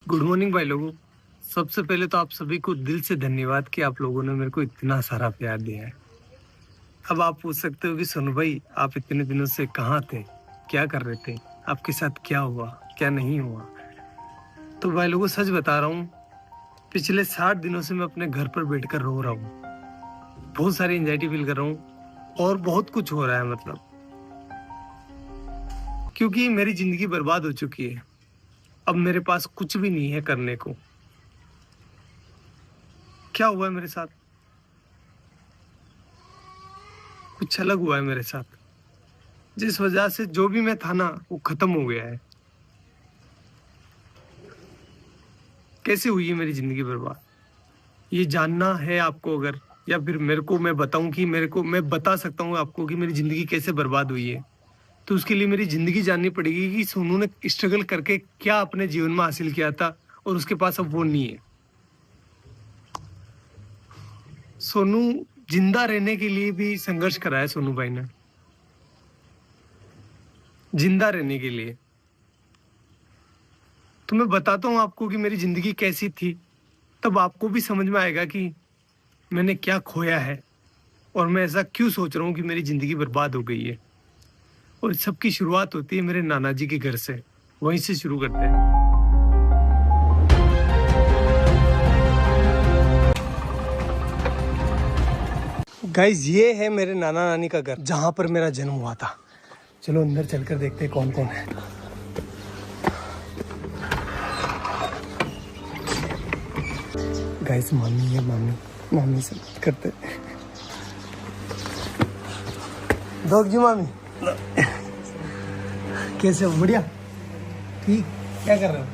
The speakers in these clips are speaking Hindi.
गुड मॉर्निंग भाई लोगों। सबसे पहले तो आप सभी को दिल से धन्यवाद कि आप लोगों ने मेरे को इतना सारा प्यार दिया है। अब आप पूछ सकते हो कि सोनू भाई आप इतने दिनों से कहाँ थे, क्या कर रहे थे, आपके साथ क्या हुआ क्या नहीं हुआ। तो भाई लोगों सच बता रहा हूँ, पिछले 60 दिनों से मैं अपने घर पर बैठकर रो रहा हूँ। बहुत सारी एंजाइटी फील कर रहा हूँ और बहुत कुछ हो रहा है, मतलब क्योंकि मेरी जिंदगी बर्बाद हो चुकी है। अब मेरे पास कुछ भी नहीं है करने को। क्या हुआ है मेरे साथ, कुछ अलग हुआ है मेरे साथ, जिस वजह से जो भी मैं था ना वो खत्म हो गया है। कैसे हुई है मेरी जिंदगी बर्बाद, ये जानना है आपको अगर, या फिर मेरे को मैं बताऊं कि मेरे को मैं बता सकता हूँ आपको कि मेरी जिंदगी कैसे बर्बाद हुई है, तो उसके लिए मेरी जिंदगी जाननी पड़ेगी कि सोनू ने स्ट्रगल करके क्या अपने जीवन में हासिल किया था और उसके पास अब वो नहीं है। सोनू जिंदा रहने के लिए भी संघर्ष करा है सोनू भाई ने, जिंदा रहने के लिए। तो मैं बताता हूँ आपको कि मेरी जिंदगी कैसी थी, तब आपको भी समझ में आएगा कि मैंने क्या खोया है और मैं ऐसा क्यों सोच रहा हूँ कि मेरी जिंदगी बर्बाद हो गई है। और इस सब की शुरुआत होती है मेरे नाना जी के घर से, वहीं से शुरू करते हैं। गाइस ये है मेरे नाना नानी का घर, जहां पर मेरा जन्म हुआ था। चलो अंदर चलकर देखते हैं कौन कौन है। गाइस मामी है, मामी से बात करते हैं। दोग जी मामी कैसे हो? बढ़िया, ठीक। क्या कर रहे हो?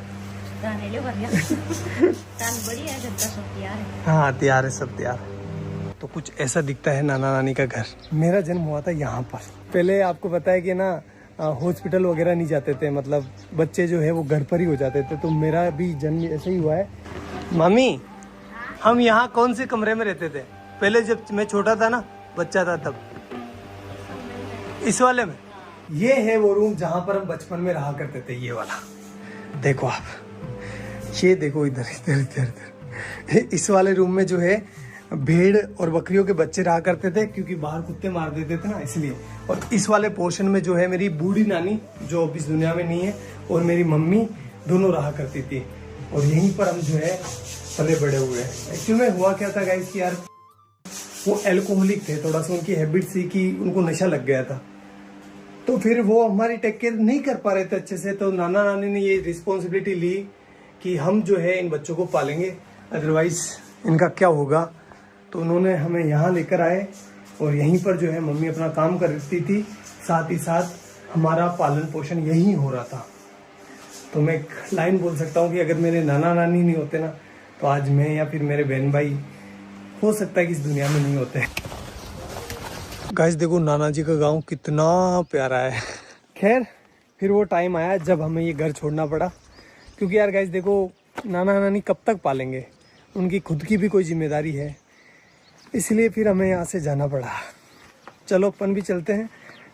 हाँ तैयार है, सब तैयार है। तो कुछ ऐसा दिखता है नाना नानी का घर। मेरा जन्म हुआ था यहाँ पर। पहले आपको पता है कि ना हॉस्पिटल वगैरह नहीं जाते थे, मतलब बच्चे जो है वो घर पर ही हो जाते थे। तो मेरा भी जन्म ऐसे ही हुआ है। मामी हम यहाँ कौन से कमरे में रहते थे पहले, जब मैं छोटा था ना, बच्चा था तब? इस वाले में। ये है वो रूम जहाँ पर हम बचपन में रहा करते थे, ये वाला। देखो आप, ये देखो इधर इधर इधर इधर। इस वाले रूम में जो है भेड़ और बकरियों के बच्चे रहा करते थे, क्योंकि बाहर कुत्ते मार देते थे ना, इसलिए। और इस वाले पोर्शन में जो है मेरी बूढ़ी नानी, जो अब इस दुनिया में नहीं है, और मेरी मम्मी दोनों रहा करती थी। और यहीं पर हम जो है पले बड़े हुए हैं। एक्चुअली में हुआ क्या था गाइस कि यार वो एल्कोहलिक थे, थोड़ा सा उनकी हैबिट थी कि उनको नशा लग गया था। तो फिर वो हमारी टेक केयर नहीं कर पा रहे थे अच्छे से। तो नाना नानी ने ये रिस्पॉन्सिबिलिटी ली कि हम जो है इन बच्चों को पालेंगे, अदरवाइज इनका क्या होगा। तो उन्होंने हमें यहाँ लेकर आए और यहीं पर जो है मम्मी अपना काम करती थी, साथ ही साथ हमारा पालन पोषण यहीं हो रहा था। तो मैं एक लाइन बोल सकता हूँ कि अगर मेरे नाना नानी नहीं होते ना, तो आज मैं या फिर मेरे बहन भाई हो सकता है कि इस दुनिया में नहीं होते। गाइस देखो नाना जी का गांव कितना प्यारा है। खैर फिर वो टाइम आया जब हमें ये घर छोड़ना पड़ा, क्योंकि यार गाइस देखो नाना नानी कब तक पालेंगे, उनकी खुद की भी कोई जिम्मेदारी है, इसलिए फिर हमें यहाँ से जाना पड़ा। चलो अपन भी चलते हैं,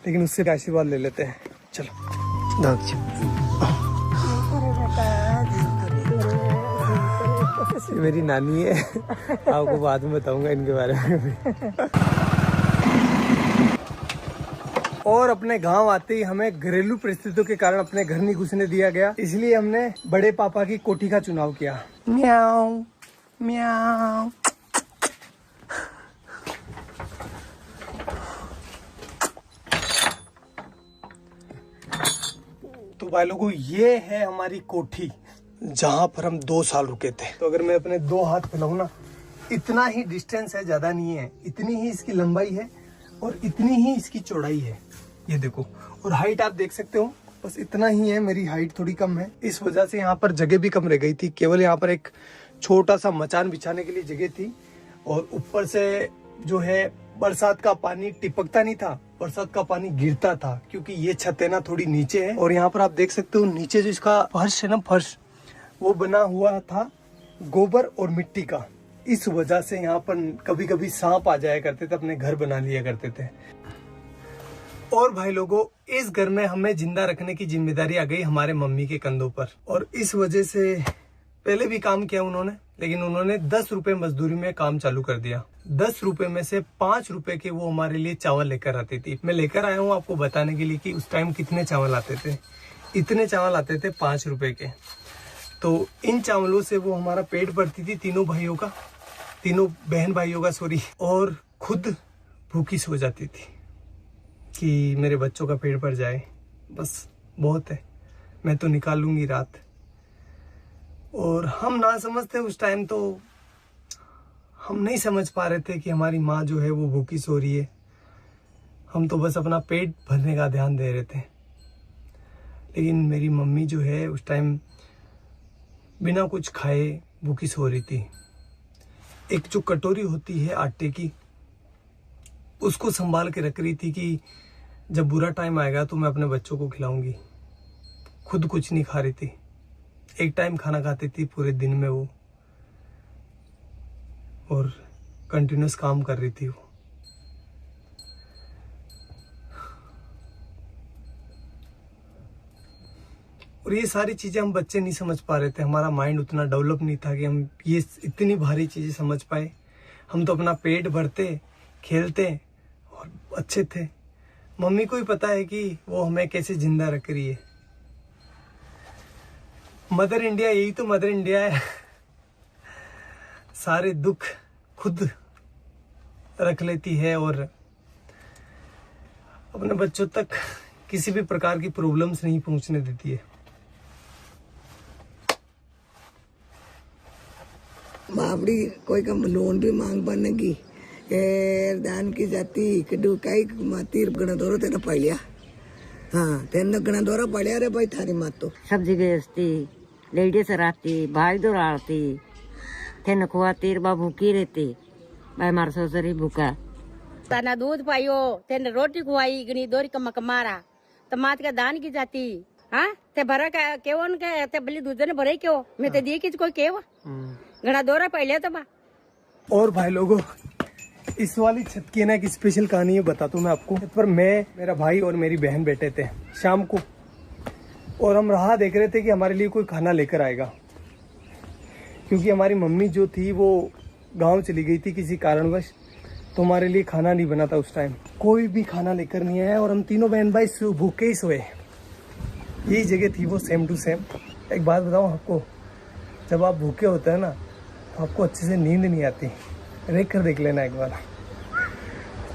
लेकिन उससे आशीर्वाद ले लेते हैं। चलो मेरी नानी है, आपको बाद में बताऊंगा इनके बारे में भी। और अपने गांव आते ही हमें घरेलू परिस्थितियों के कारण अपने घर नहीं घुसने दिया गया, इसलिए हमने बड़े पापा की कोठी का चुनाव किया। म्याऊ म्याऊ। तो भाई लोगों ये है हमारी कोठी, जहां पर हम 2 साल रुके थे। तो अगर मैं अपने 2 हाथ फैलाऊं ना, इतना ही डिस्टेंस है, ज्यादा नहीं है। इतनी ही इसकी लंबाई है और इतनी ही इसकी चौड़ाई है, ये देखो। और हाइट आप देख सकते हो, बस इतना ही है। मेरी हाइट थोड़ी कम है, इस वजह से यहाँ पर जगह भी कम रह गई थी। केवल यहाँ पर एक छोटा सा मचान बिछाने के लिए जगह थी। और ऊपर से जो है बरसात का पानी टिपकता नहीं था, बरसात का पानी गिरता था, क्योंकि ये छत है ना थोड़ी नीचे है। और यहाँ पर आप देख सकते हो नीचे जो इसका फर्श है ना, फर्श वो बना हुआ था गोबर और मिट्टी का। इस वजह से यहाँ पर कभी कभी सांप आ जाया करते थे, अपने घर बना लिया करते थे। और भाई लोगों इस घर में हमें जिंदा रखने की जिम्मेदारी आ गई हमारे मम्मी के कंधों पर। और इस वजह से पहले भी काम किया उन्होंने, लेकिन उन्होंने 10 रुपए मजदूरी में काम चालू कर दिया। 10 रुपए में से 5 रुपए के वो हमारे लिए चावल लेकर आती थी। मैं लेकर आया हूँ आपको बताने के लिए कि उस टाइम कितने चावल आते थे। इतने चावल आते थे 5 रुपए के। तो इन चावलों से वो हमारा पेट भरती थी, तीनों बहन भाइयों का सॉरी, और खुद भूखी सो जाती थी कि मेरे बच्चों का पेट भर जाए, बस बहुत है, मैं तो निकाल लूंगी रात। और हम ना समझते उस टाइम, तो हम नहीं समझ पा रहे थे कि हमारी माँ जो है वो भूखी सो रही है। हम तो बस अपना पेट भरने का ध्यान दे रहे थे। लेकिन मेरी मम्मी जो है उस टाइम बिना कुछ खाए भूखी सो रही थी। एक जो कटोरी होती है आटे की, उसको संभाल के रख रही थी कि जब बुरा टाइम आएगा तो मैं अपने बच्चों को खिलाऊंगी। खुद कुछ नहीं खा रही थी, एक टाइम खाना खाती थी पूरे दिन में वो, और कंटिन्यूस काम कर रही थी वो। और ये सारी चीजें हम बच्चे नहीं समझ पा रहे थे, हमारा माइंड उतना डेवलप नहीं था कि हम ये इतनी भारी चीजें समझ पाए। हम तो अपना पेट भरते, खेलते और अच्छे थे। मम्मी को ही पता है कि वो हमें कैसे जिंदा रख रही है। मदर इंडिया, यही तो मदर इंडिया है। सारे दुख खुद रख लेती है और अपने बच्चों तक किसी भी प्रकार की प्रॉब्लम्स नहीं पहुंचने देती है। बाबड़ी कोई का लोन भी मांग पाने की दान की जाती कदू कई मातीर गणा दोरो तेरा पड़िया। हाँ तेन गणा दोरा पड़िया रे भाई थारी मात तो सब्जी बेचती, लेडीज रहती, भाई दो रहती, तेन खुआती, बा भूखी रहती, भाई मार ससुरी भूखा। तना दूध पाइयो, तेन रोटी खुआई, गनी दोरी कमा कमारा, तमात का दान की जाती। हाँ ते भरा का केवन के ते बली दूध ने भरे क्यों? मैं ते दिए किस कोई केव? गणा दोरा पहले तो बा। और भाई लोगों, इस वाली छत की ना एक स्पेशल कहानी है, बताता हूँ मैं आपको। छत पर मैं, मेरा भाई और मेरी बहन बैठे थे शाम को, और हम राह देख रहे थे कि हमारे लिए कोई खाना लेकर आएगा, क्योंकि हमारी मम्मी जो थी वो गांव चली गई थी किसी कारणवश, तो हमारे लिए खाना नहीं बना था उस टाइम। कोई भी खाना लेकर नहीं आया और हम तीनों बहन भाई भूखे ही सोए। यही जगह थी वो, सेम टू सेम। एक बात बताऊँ आपको, जब आप भूखे होते हैं ना तो आपको अच्छे से नींद नहीं आती। देख लेना एक बार।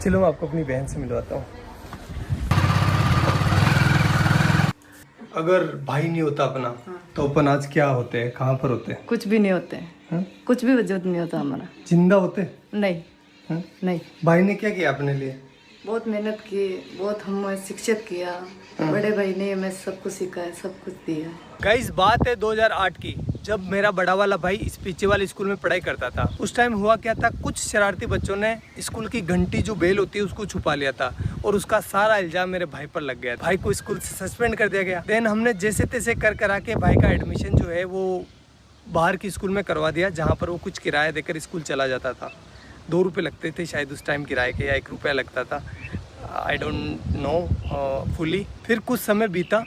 चलो मैं आपको अपनी बहन से मिलवाता हूँ। अगर भाई नहीं होता अपना, तो अपन आज क्या होते हैं, कहाँ पर होते हैं? कुछ भी नहीं होते हैं, कुछ भी वजूद नहीं होता हमारा। जिंदा होते? नहीं हा? नहीं। भाई ने क्या किया अपने लिए? बहुत मेहनत की, बहुत हमें शिक्षित किया। बड़े भाई ने हमें सब कुछ सिखाया, सब कुछ दिया। गाइस बात है 2008 की, जब मेरा बड़ा वाला भाई इस पीछे वाले स्कूल में पढ़ाई करता था। उस टाइम हुआ क्या था, कुछ शरारती बच्चों ने स्कूल की घंटी जो बेल होती है उसको छुपा लिया था, और उसका सारा इल्जाम मेरे भाई पर लग गया। भाई को स्कूल से सस्पेंड कर दिया गया। देन हमने जैसे तैसे कर करा के भाई का एडमिशन जो है वो बाहर की स्कूल में करवा दिया, जहाँ पर वो कुछ किराया देकर स्कूल चला जाता था। 2 रुपये लगते थे शायद उस टाइम किराए के, या 1 रुपया लगता था, आई डोंट नो फुली। फिर कुछ समय बीता,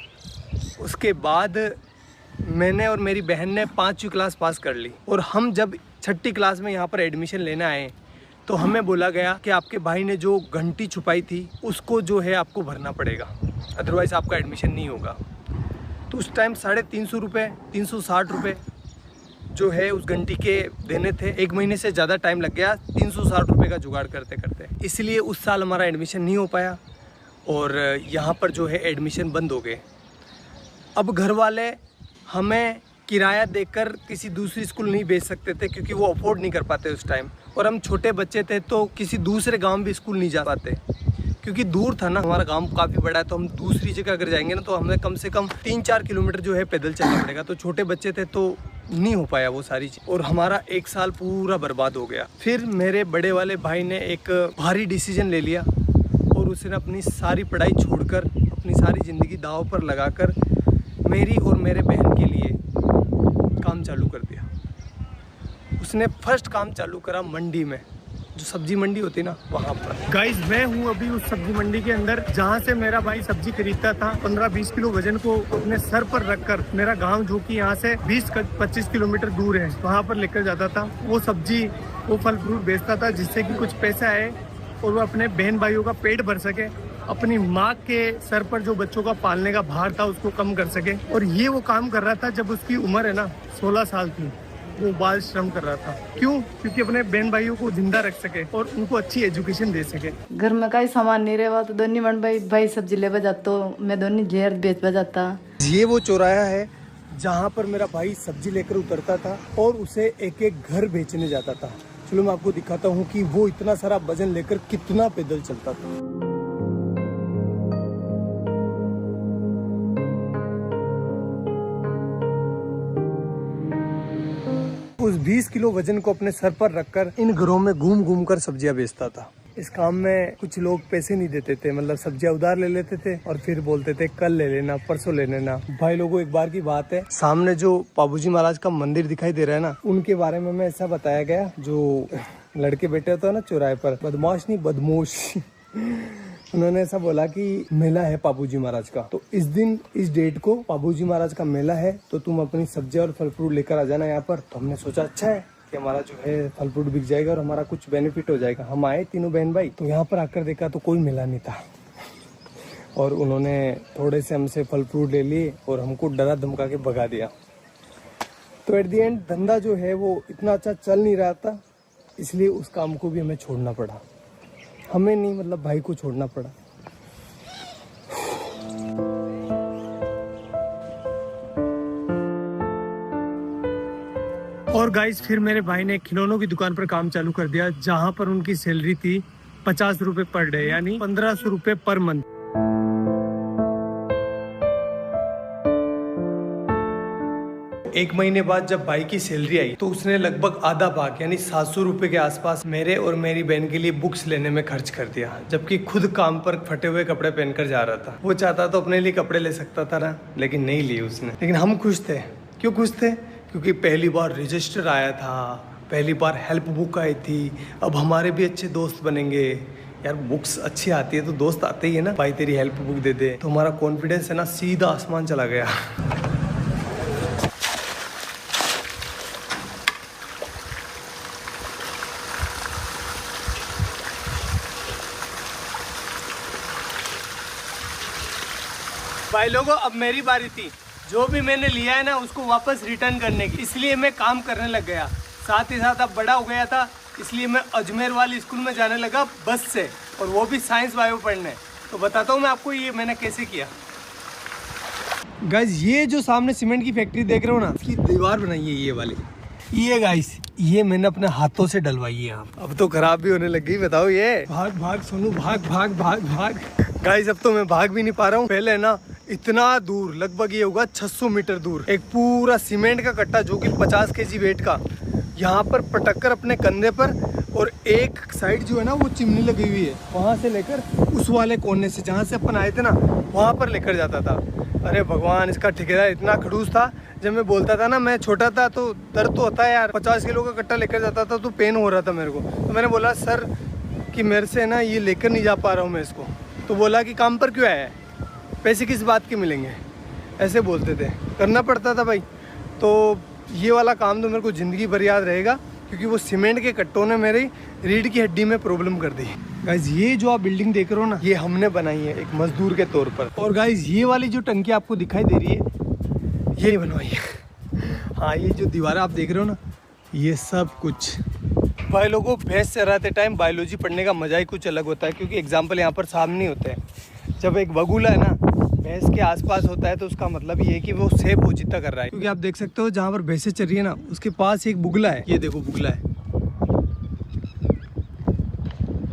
उसके बाद मैंने और मेरी बहन ने 5वीं क्लास पास कर ली, और हम जब 6ठी क्लास में यहाँ पर एडमिशन लेने आए तो हमें बोला गया कि आपके भाई ने जो घंटी छुपाई थी उसको जो है आपको भरना पड़ेगा, अदरवाइज़ आपका एडमिशन नहीं होगा। तो उस टाइम 350 रुपये, 360 रुपये जो है उस घंटी के देने थे। 1 महीने से ज़्यादा टाइम लग गया 360 रुपये का जुगाड़ करते करते, इसलिए उस साल हमारा एडमिशन नहीं हो पाया, और यहाँ पर जो है एडमिशन बंद हो गए। अब घर वाले हमें किराया देकर किसी दूसरी स्कूल नहीं भेज सकते थे, क्योंकि वो अफोर्ड नहीं कर पाते उस टाइम, और हम छोटे बच्चे थे तो किसी दूसरे गांव भी स्कूल नहीं जा पाते, क्योंकि दूर था ना। हमारा गांव काफ़ी बड़ा है, तो हम दूसरी जगह अगर जाएंगे ना तो हमें कम से कम 3-4 किलोमीटर जो है पैदल चलना पड़ेगा। तो छोटे बच्चे थे तो नहीं हो पाया वो सारी चीज़, और हमारा 1 साल पूरा बर्बाद हो गया। फिर मेरे बड़े वाले भाई ने एक भारी डिसीजन ले लिया, और उसने अपनी सारी पढ़ाई छोड़कर, अपनी सारी ज़िंदगी दांव पर लगाकर मेरी और मेरे बहन के लिए काम चालू कर दिया। उसने फर्स्ट काम चालू करा मंडी में। जो सब्जी मंडी होती है ना वहाँ पर। गाइस मैं हूँ अभी उस सब्जी मंडी के अंदर जहाँ से मेरा भाई सब्जी खरीदता था। 15-20 किलो वजन को अपने सर पर रखकर मेरा गाँव जो कि यहाँ से 20-25 किलोमीटर दूर है वहाँ पर लेकर जाता था। वो सब्जी वो फल फ्रूट बेचता था जिससे कि कुछ पैसा आए और वो अपने बहन भाइयों का पेट भर सके, अपनी माँ के सर पर जो बच्चों का पालने का भार था उसको कम कर सके। और ये वो काम कर रहा था जब उसकी उम्र है ना 16 साल थी। वो बाल श्रम कर रहा था। क्यों? क्योंकि अपने बहन भाइयों को जिंदा रख सके और उनको अच्छी एजुकेशन दे सके। घर में कई सामान नहीं रहा तो दोनों मन भाई सब्जी ले जाता, मैं दोनों जेर बेच जाता। ये वो चौराहा है जहाँ पर मेरा भाई सब्जी लेकर उतरता था और उसे एक एक घर बेचने जाता था। चलो मैं आपको दिखाता हूँ कि वो इतना सारा वजन लेकर कितना पैदल चलता था। उस 20 किलो वजन को अपने सर पर रखकर इन घरों में घूम घूम कर सब्जियां बेचता था। इस काम में कुछ लोग पैसे नहीं देते थे, मतलब सब्जियां उधार ले लेते थे और फिर बोलते थे कल ले लेना, परसों ले लेना। भाई लोगों एक बार की बात है, सामने जो पाबूजी महाराज का मंदिर दिखाई दे रहा है ना, उनके बारे में मैं ऐसा बताया गया, जो लड़के बैठे होते हैं ना चौराहे पर, बदमाश नहीं बदमोश उन्होंने ऐसा बोला कि मेला है पाबूजी महाराज का, तो इस दिन इस डेट को पाबूजी महाराज का मेला है, तो तुम अपनी सब्जी और फल फ्रूट लेकर आ जाना यहाँ पर। तो हमने सोचा अच्छा है कि हमारा जो है फल फ्रूट बिक जाएगा और हमारा कुछ बेनिफिट हो जाएगा। हम आए तीनों बहन भाई, तो यहाँ पर आकर देखा तो कोई मेला नहीं था और उन्होंने थोड़े से हमसे फल फ्रूट ले लिए और हमको डरा धमका के भगा दिया। तो एट दी एंड धंधा जो है वो इतना अच्छा चल नहीं रहा था, इसलिए उस काम को भी हमें छोड़ना पड़ा। हमें नहीं, मतलब भाई को छोड़ना पड़ा। और गाइस फिर मेरे भाई ने खिलौनों की दुकान पर काम चालू कर दिया, जहां पर उनकी सैलरी थी 50 रुपए पर डे, यानी 1500 रुपए पर मंथ। एक महीने बाद जब भाई की सैलरी आई तो उसने लगभग आधा भाग यानी 700 रुपए के आसपास मेरे और मेरी बहन के लिए बुक्स लेने में खर्च कर दिया, जबकि खुद काम पर फटे हुए कपड़े पहनकर जा रहा था। वो चाहता तो अपने लिए कपड़े ले सकता था ना, लेकिन नहीं लिए उसने। लेकिन हम खुश थे। क्यों खुश थे? क्योंकि पहली बार रजिस्टर आया था, पहली बार हेल्प बुक आई थी, अब हमारे भी अच्छे दोस्त बनेंगे। यार बुक्स अच्छी आती है तो दोस्त आते ही है ना, भाई तेरी हेल्प बुक दे दे, तो हमारा कॉन्फिडेंस है ना सीधा आसमान चला गया। भाई लोगों अब मेरी बारी थी। जो भी मैंने लिया है ना उसको वापस रिटर्न करने की, इसलिए मैं काम करने लग गया। साथ ही साथ अब बड़ा हो गया था, इसलिए मैं अजमेर वाली स्कूल में जाने लगा बस से, और वो भी साइंस बायो पढ़ने। तो बताता हूँ मैं आपको ये मैंने कैसे किया। गाइस ये जो सामने सीमेंट की फैक्ट्री देख रहे हो ना, इसकी दीवार बनाई है ये वाली। ये गाइस ये मैंने अपने हाथों से डलवाई है। अब तो खराब भी होने लग गई। बताओ ये भाग भाग सोनू भाग भाग भाग भाग। गाइस अब तो मैं भाग भी नहीं पा रहा हूँ। पहले ना इतना दूर, लगभग ये होगा 600 मीटर दूर, एक पूरा सीमेंट का कट्टा जो कि 50 kg वेट का, यहाँ पर पटक कर अपने कंधे पर, और एक साइड जो है ना वो चिमनी लगी हुई है, वहाँ से लेकर उस वाले कोने से जहाँ से अपन आए थे ना वहाँ पर लेकर जाता था। अरे भगवान, इसका ठेकेदार इतना खड़ूस था। जब मैं बोलता था ना, मैं छोटा था तो दर्द तो होता है यार, 50 किलो का कट्टा लेकर जाता था तो पेन हो रहा था मेरे को। तो मैंने बोला सर कि मेरे से ना ये लेकर नहीं जा पा रहा हूँ मैं इसको। तो बोला कि काम पर क्यों आया है, पैसे किस बात के मिलेंगे, ऐसे बोलते थे। करना पड़ता था भाई। तो ये वाला काम तो मेरे को ज़िंदगी भर याद रहेगा, क्योंकि वो सीमेंट के कट्टों ने मेरी रीढ़ की हड्डी में प्रॉब्लम कर दी। गाइज ये जो आप बिल्डिंग देख रहे हो ना, ये हमने बनाई है एक मजदूर के तौर पर। और गाइज ये वाली जो टंकी आपको दिखाई दे रही है, ये बनवाई है। हाँ, ये जो दीवार आप देख रहे हो ना, ये सब कुछ भाई लोगों, भैंस चराते टाइम बायोलॉजी पढ़ने का मजा ही कुछ अलग होता है, क्योंकि एग्जाम्पल यहाँ पर सामने होते हैं। जब एक बगुला है ना भैंस के आसपास होता है तो उसका मतलब ये है कि वो सेब पोजीता कर रहा है। क्योंकि आप देख सकते हो जहाँ पर भैंसें चल रही है ना, उसके पास एक बुगला है। ये देखो बुगला है।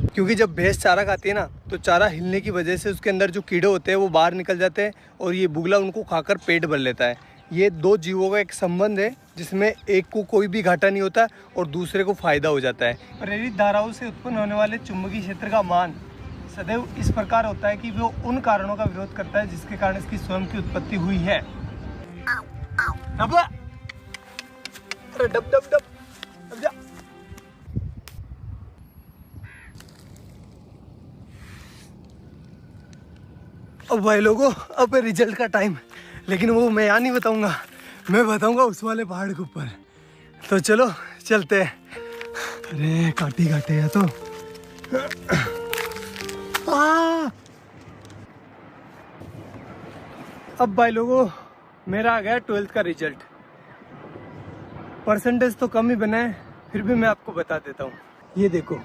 क्योंकि जब भैंस चारा खाती है ना, तो चारा हिलने की वजह से उसके अंदर जो कीड़े होते हैं वो बाहर निकल जाते हैं, और ये बुगला उनको खाकर पेट भर लेता है। ये दो जीवों का एक संबंध है, जिसमें एक को कोई भी घाटा नहीं होता और दूसरे को फायदा हो जाता है। प्रेरित धाराओं से उत्पन्न होने वाले चुंबकीय क्षेत्र का मान सदैव इस प्रकार होता है कि वो उन कारणों का विरोध करता है जिसके कारण इसकी स्वयं की उत्पत्ति हुई है। अरे डब डब डब, डब जा। अब भाई लोगों अब रिजल्ट का टाइम, लेकिन वो मैं यहाँ नहीं बताऊंगा, मैं बताऊंगा उस वाले पहाड़ के ऊपर। तो चलो चलते हैं। अरे काटे काटे या तो अब भाई लोगों मेरा आ गया 12th का रिजल्ट। परसेंटेज तो कम ही बना है, फिर भी मैं आपको बता देता हूँ। ये देखो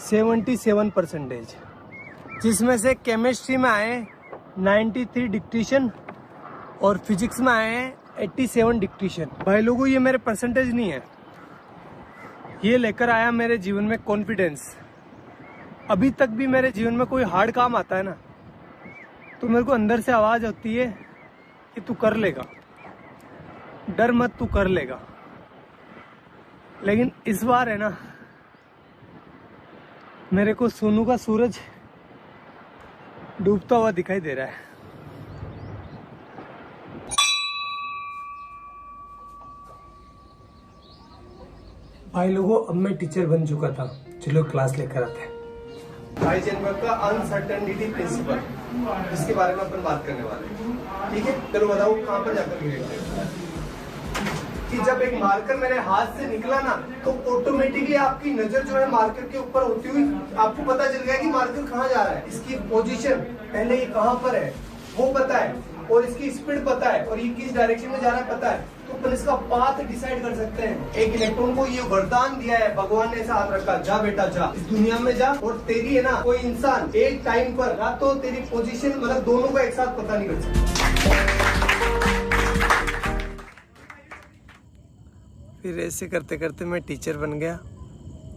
77%, जिसमें से केमिस्ट्री में आए 93 डिक्टेशन और फिजिक्स में आए हैं 87 डिक्टेशन। भाई लोगों ये मेरे परसेंटेज नहीं है, ये लेकर आया मेरे जीवन में कॉन्फिडेंस। अभी तक भी मेरे जीवन में कोई हार्ड काम आता है ना, तो मेरे को अंदर से आवाज़ होती है कि तू कर लेगा, डर मत, तू कर लेगा। लेकिन इस बार है ना, मेरे को सोनू का सूरज डूबता हुआ दिखाई दे रहा है। भाई लोगों अब मैं टीचर बन चुका था, चलो क्लास लेकर आते हैं। हाइजेनबर्ग का अनसर्टेनिटी प्रिंसिपल, इसके बारे में अपन बात करने वाले हैं, ठीक है। चलो बताओ कहाँ पर जाकर गिरेगा। कि जब एक मार्कर मेरे हाथ से निकला ना, तो ऑटोमेटिकली आपकी नजर जो है मार्कर के ऊपर होती हुई आपको पता चल गया कि मार्कर कहाँ जा रहा है। इसकी पोजीशन पहले ये कहाँ पर है वो पता है, और इसकी स्पीड पता है, और ये किस डायरेक्शन में जा रहा है पता है, तो अपन इसका पाथ डिसाइड कर सकते हैं। एक इलेक्ट्रॉन को ये वरदान दिया है, भगवान ने ऐसा हाथ रखा, जा बेटा जा, इस दुनिया में जा, और तेरी है ना कोई इंसान एक टाइम पर ना तो तेरी पोजीशन मतलब दोनों का एक साथ पता नहीं कर सकता। फिर ऐसे करते करते मैं टीचर बन गया,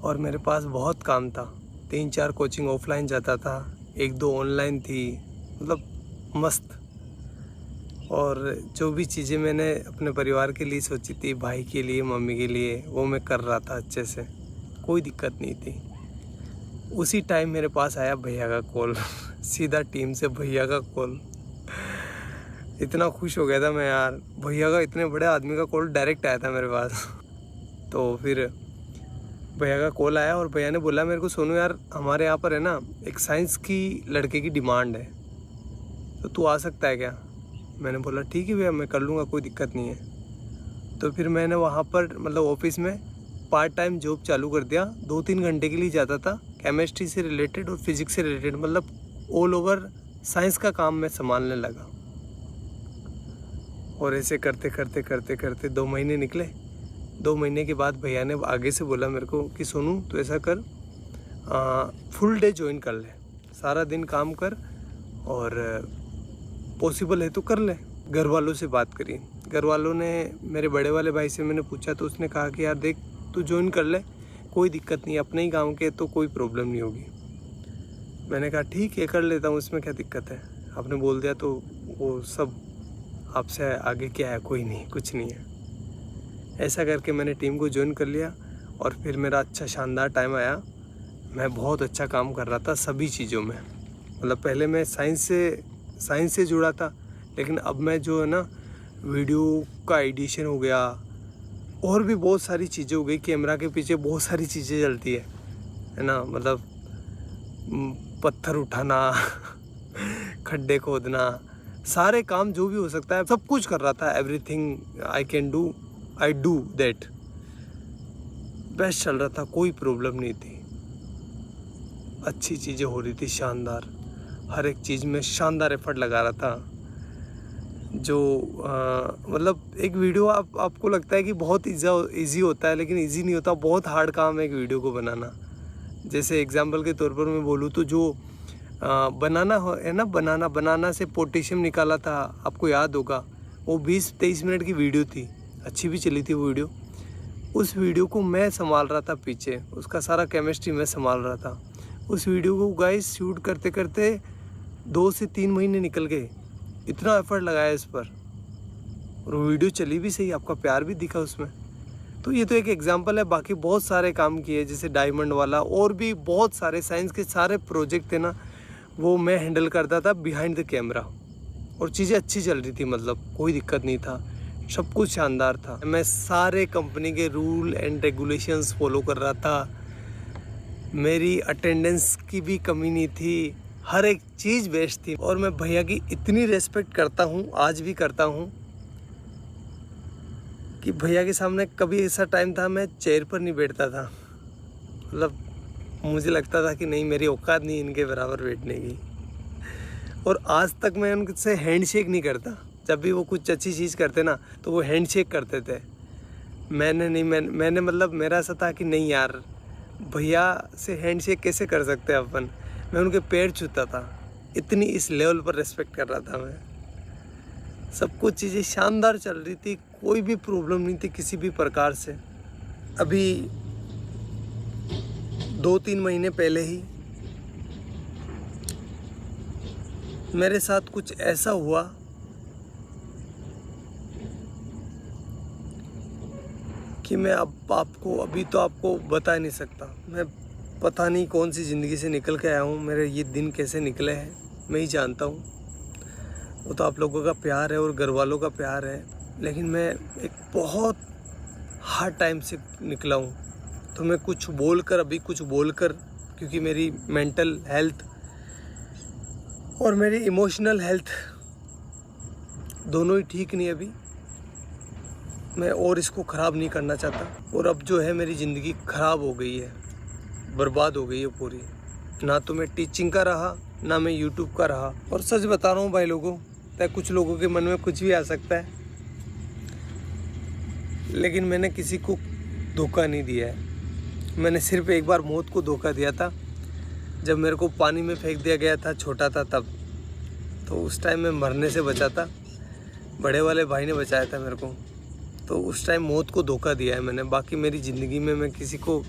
और मेरे पास बहुत काम था। 3-4 कोचिंग ऑफलाइन जाता था, 1-2 ऑनलाइन थी, मतलब मस्त। और जो भी चीज़ें मैंने अपने परिवार के लिए सोची थी, भाई के लिए, मम्मी के लिए, वो मैं कर रहा था अच्छे से, कोई दिक्कत नहीं थी। उसी टाइम मेरे पास आया भैया का कॉल सीधा टीम से भैया का कॉल। इतना खुश हो गया था मैं यार, भैया का, इतने बड़े आदमी का कॉल डायरेक्ट आया था मेरे पास। तो फिर भैया का कॉल आया और भैया ने बोला मेरे को, सोनू यार हमारे यहाँ पर है ना एक साइंस की लड़के की डिमांड है, तो तू आ सकता है क्या। मैंने बोला ठीक है भैया मैं कर लूँगा, कोई दिक्कत नहीं है। तो फिर मैंने वहाँ पर मतलब ऑफिस में पार्ट टाइम जॉब चालू कर दिया। 2-3 घंटे के लिए जाता था, केमिस्ट्री से रिलेटेड और फिजिक्स से रिलेटेड, मतलब ऑल ओवर साइंस का काम मैं संभालने लगा। और ऐसे करते करते करते करते 2 महीने निकले। 2 महीने के बाद भैया ने आगे से बोला मेरे को कि सोनू तो ऐसा कर, फुल डे ज्वाइन कर ले, सारा दिन काम कर, और पॉसिबल है तो कर ले। घर वालों से बात करी, घर वालों ने, मेरे बड़े वाले भाई से मैंने पूछा तो उसने कहा कि यार देख तू ज्वाइन कर ले, कोई दिक्कत नहीं, अपने ही गांव के तो कोई प्रॉब्लम नहीं होगी। मैंने कहा ठीक है कर लेता हूँ, इसमें क्या दिक्कत है, आपने बोल दिया तो वो सब आपसे आगे क्या है, कोई नहीं, कुछ नहीं है। ऐसा करके मैंने टीम को ज्वाइन कर लिया, और फिर मेरा अच्छा शानदार टाइम आया। मैं बहुत अच्छा काम कर रहा था सभी चीज़ों में, मतलब पहले मैं साइंस से जुड़ा था, लेकिन अब मैं जो है ना वीडियो का एडिशन हो गया, और भी बहुत सारी चीज़ें हो गई। कैमरा के पीछे बहुत सारी चीज़ें चलती है ना, मतलब पत्थर उठाना खड्डे खोदना, सारे काम जो भी हो सकता है सब कुछ कर रहा था। Everything I can do, I do that. Best चल रहा था, कोई प्रॉब्लम नहीं थी, अच्छी चीज़ें हो रही थी, शानदार, हर एक चीज़ में शानदार एफर्ट लगा रहा था। जो मतलब एक वीडियो आपको लगता है कि बहुत ईजी होता है, लेकिन ईजी नहीं होता, बहुत हार्ड काम है एक वीडियो को बनाना। जैसे एग्जांपल के तौर पर मैं बोलूँ तो जो बनाना है ना, बनाना से पोटेशियम निकाला था, आपको याद होगा, वो 20-23 मिनट की वीडियो थी, अच्छी भी चली थी वो वीडियो। उस वीडियो को मैं संभाल रहा था पीछे, उसका सारा केमिस्ट्री मैं संभाल रहा था। उस वीडियो को गाइस शूट करते करते 2 से 3 महीने निकल गए, इतना एफर्ट लगाया इस पर, और वो वीडियो चली भी सही, आपका प्यार भी दिखा उसमें। तो ये तो एक एग्जांपल है, बाकी बहुत सारे काम किए, जैसे डायमंड वाला, और भी बहुत सारे साइंस के सारे प्रोजेक्ट थे ना, वो मैं हैंडल करता था बिहाइंड द कैमरा, और चीज़ें अच्छी चल रही थी, मतलब कोई दिक्कत नहीं था, सब कुछ शानदार था। मैं सारे कंपनी के रूल एंड रेगुलेशंस फॉलो कर रहा था, मेरी अटेंडेंस की भी कमी नहीं थी, हर एक चीज़ बेस्ट थी। और मैं भैया की इतनी रेस्पेक्ट करता हूँ, आज भी करता हूँ, कि भैया के सामने कभी ऐसा टाइम था मैं चेयर पर नहीं बैठता था। मतलब मुझे लगता था कि नहीं, मेरी औकात नहीं इनके बराबर बैठने की। और आज तक मैं उनसे हैंडशेक नहीं करता। जब भी वो कुछ अच्छी चीज़ करते ना तो वो हैंडशेक करते थे। मैंने मतलब मेरा ऐसा था कि नहीं यार, भैया से हैंडशेक कैसे कर सकते हैं अपन। मैं उनके पैर छूता था, इतनी इस लेवल पर रेस्पेक्ट कर रहा था मैं। सब कुछ चीज़ें शानदार चल रही थी, कोई भी प्रॉब्लम नहीं थी किसी भी प्रकार से। अभी 2-3 महीने पहले ही मेरे साथ कुछ ऐसा हुआ कि मैं अब अभी तो आपको बता नहीं सकता। मैं पता नहीं कौन सी ज़िंदगी से निकल के आया हूँ, मेरे ये दिन कैसे निकले हैं मैं ही जानता हूँ। वो तो आप लोगों का प्यार है और घर वालों का प्यार है, लेकिन मैं एक बहुत हार्ड टाइम से निकला हूँ। तो मैं कुछ बोलकर क्योंकि मेरी मेंटल हेल्थ और मेरी इमोशनल हेल्थ दोनों ही ठीक नहीं अभी। मैं और इसको ख़राब नहीं करना चाहता। और अब जो है मेरी ज़िंदगी ख़राब हो गई है, बर्बाद हो गई है पूरी। ना तो मैं टीचिंग का रहा, ना मैं यूट्यूब का रहा। और सच बता रहा हूँ भाई लोगों, कुछ लोगों के मन में कुछ भी आ सकता है, लेकिन मैंने किसी को धोखा नहीं दिया है। मैंने सिर्फ एक बार मौत को धोखा दिया था, जब मेरे को पानी में फेंक दिया गया था, छोटा था तब। तो उस टाइम मैं मरने से बचा था, बड़े वाले भाई ने बचाया था मेरे को। तो उस टाइम मौत को धोखा दिया है मैंने। बाकी मेरी ज़िंदगी में मैं किसी को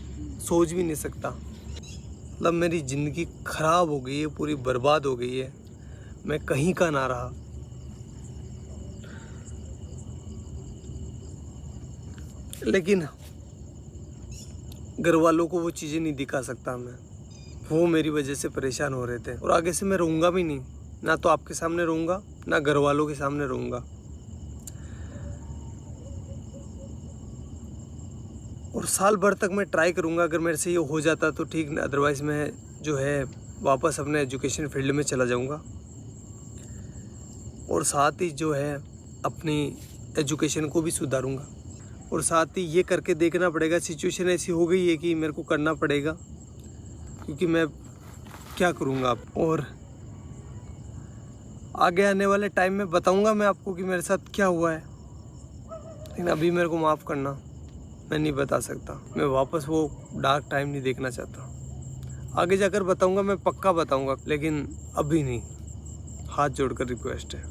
सोच भी नहीं सकता। मतलब मेरी ज़िंदगी ख़राब हो गई है, पूरी बर्बाद हो गई है, मैं कहीं का ना रहा। लेकिन घर वालों को वो चीज़ें नहीं दिखा सकता मैं। वो मेरी वजह से परेशान हो रहे थे, और आगे से मैं रहूँगा भी नहीं। ना तो आपके सामने रहूँगा, ना घर वालों के सामने रहूँगा। और साल भर तक मैं ट्राई करूँगा, अगर मेरे से ये हो जाता तो ठीक, अदरवाइज़ मैं जो है वापस अपने एजुकेशन फील्ड में चला जाऊँगा। और साथ ही जो है अपनी एजुकेशन को भी सुधारूँगा। और साथ ही ये करके देखना पड़ेगा, सिचुएशन ऐसी हो गई है कि मेरे को करना पड़ेगा, क्योंकि मैं क्या करूँगा अब। और आगे आने वाले टाइम में बताऊँगा मैं आपको कि मेरे साथ क्या हुआ है, लेकिन अभी मेरे को माफ़ करना, मैं नहीं बता सकता। मैं वापस वो डार्क टाइम नहीं देखना चाहता। आगे जाकर बताऊँगा, मैं पक्का बताऊँगा, लेकिन अभी नहीं। हाथ जोड़कर रिक्वेस्ट है।